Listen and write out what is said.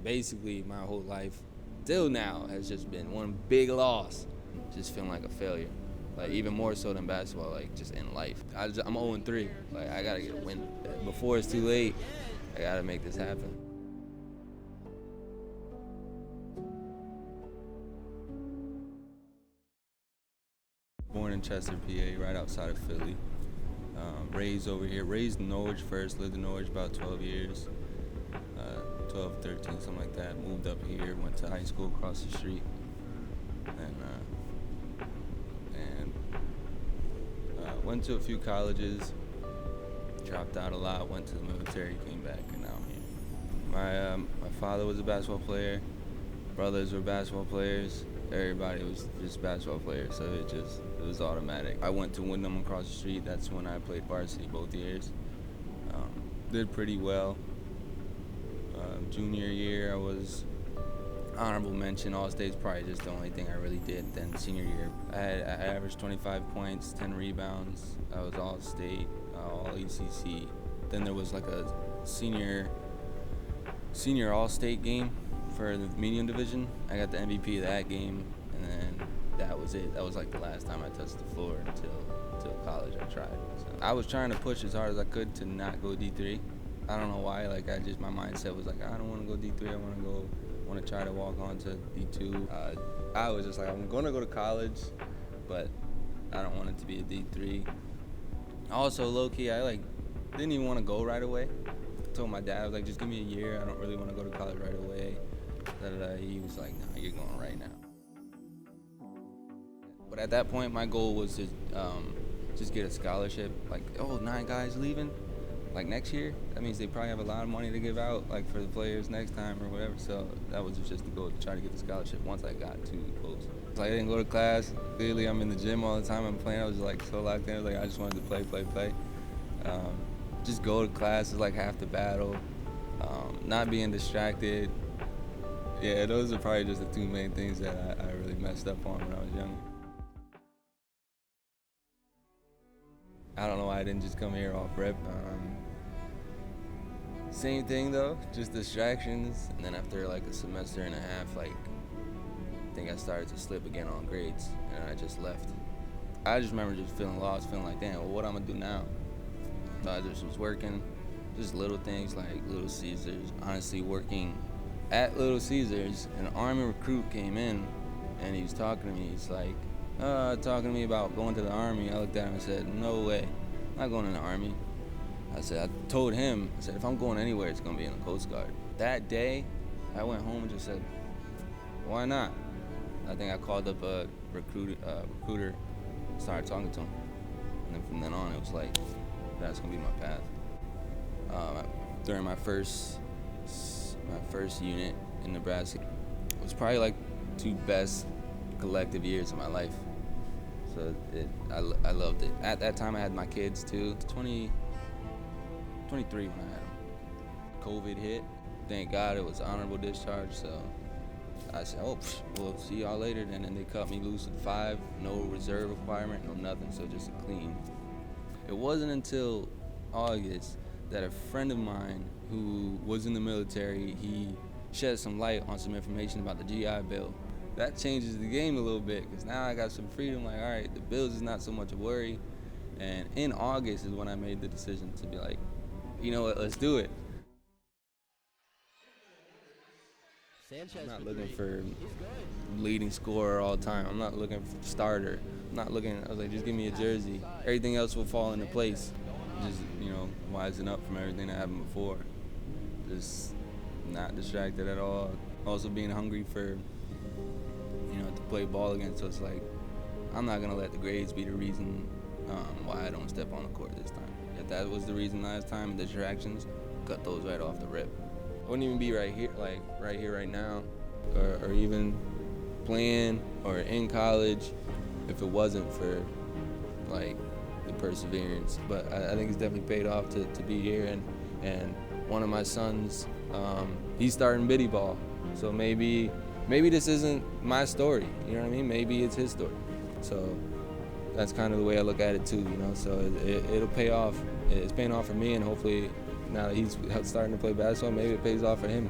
basically my whole life till now has just been one big loss, just feeling like a failure. Like even more so than basketball, like just in life. I'm 0-3. Like I gotta get a win before it's too late. I gotta make this happen. Born in Chester, PA, right outside of Philly. Raised over here. Raised in Norwich first. Lived in Norwich about 12 years. 12, 13, something like that. Moved up here. Went to high school across the street. And went to a few colleges. Dropped out a lot. Went to the military. Came back, and now I'm here. My father was a basketball player. Brothers were basketball players. Everybody was just basketball players, so it was automatic. I went to Wyndham across the street. That's when I played varsity both years. Did pretty well. Junior year, I was honorable mention. All-State's probably just the only thing I really did. Then senior year, I averaged 25 points, 10 rebounds. I was All-State, All-ECC. Then there was like a senior All-State game for the medium division. I got the MVP of that game, and then that was it. That was like the last time I touched the floor until college I tried. So I was trying to push as hard as I could to not go D3. I don't know why, like my mindset was like, I don't want to go D3, I want to try to walk on to D2. I was just like, I'm going to go to college, but I don't want it to be a D3. Also, low-key, I didn't even want to go right away. I told my dad, I was like, just give me a year, I don't really want to go to college right away. He was like, nah, you're going right now. But at that point, my goal was to just get a scholarship. Like, 9 guys leaving, like next year. That means they probably have a lot of money to give out, like for the players next time or whatever. So that was just the goal, to try to get the scholarship once I got to close. Like I didn't go to class. Clearly, I'm in the gym all the time. I'm playing. I was like so locked in. Like I just wanted to play. Just go to class is like half the battle. Not being distracted. Yeah, those are probably just the 2 main things that I really messed up on when I was younger. I don't know why I didn't just come here off rep. Same thing though, just distractions. And then after like a semester and a half, I think I started to slip again on grades, and I just left. I just remember just feeling lost, feeling like, damn, well, what I'm gonna do now? So I just was working, just little things like Little Caesars. Honestly, working at Little Caesars, an Army recruit came in, and he was talking to me. He's like, talking to me about going to the Army. I looked at him and said, no way, I'm not going in the Army. I told him, if I'm going anywhere, it's gonna be in the Coast Guard. That day, I went home and just said, why not? I think I called up a recruiter, started talking to him. And then from then on, it was like, that's gonna be my path. During my first unit in Nebraska, it was probably like 2 best collective years of my life. So I loved it. At that time I had my kids too. 23 when I had them. COVID hit. Thank God it was honorable discharge, so I said, we'll see y'all later. And then they cut me loose at 5, no reserve requirement, no nothing, so just a clean. It wasn't until August that a friend of mine who was in the military, he shed some light on some information about the GI Bill. That changes the game a little bit, because now I got some freedom. Like, all right, the bills is not so much a worry. And in August is when I made the decision to be like, you know what, let's do it. Sanchez, I'm not looking for leading scorer all the time. I'm not looking for starter. I was like, just give me a jersey. Everything else will fall into place. Just, wisen up from everything that happened before. Just not distracted at all. Also being hungry for, to play ball again. So it's like, I'm not gonna let the grades be the reason why I don't step on the court this time. If that was the reason last time, the distractions, cut those right off the rip. I wouldn't even be right here right now, or even playing or in college if it wasn't for the perseverance. But I think it's definitely paid off to be here, and one of my sons, he's starting biddy ball. So maybe this isn't my story, you know what I mean? Maybe it's his story. So that's kind of the way I look at it too, So it'll pay off. It's paying off for me, and hopefully now that he's starting to play basketball, maybe it pays off for him.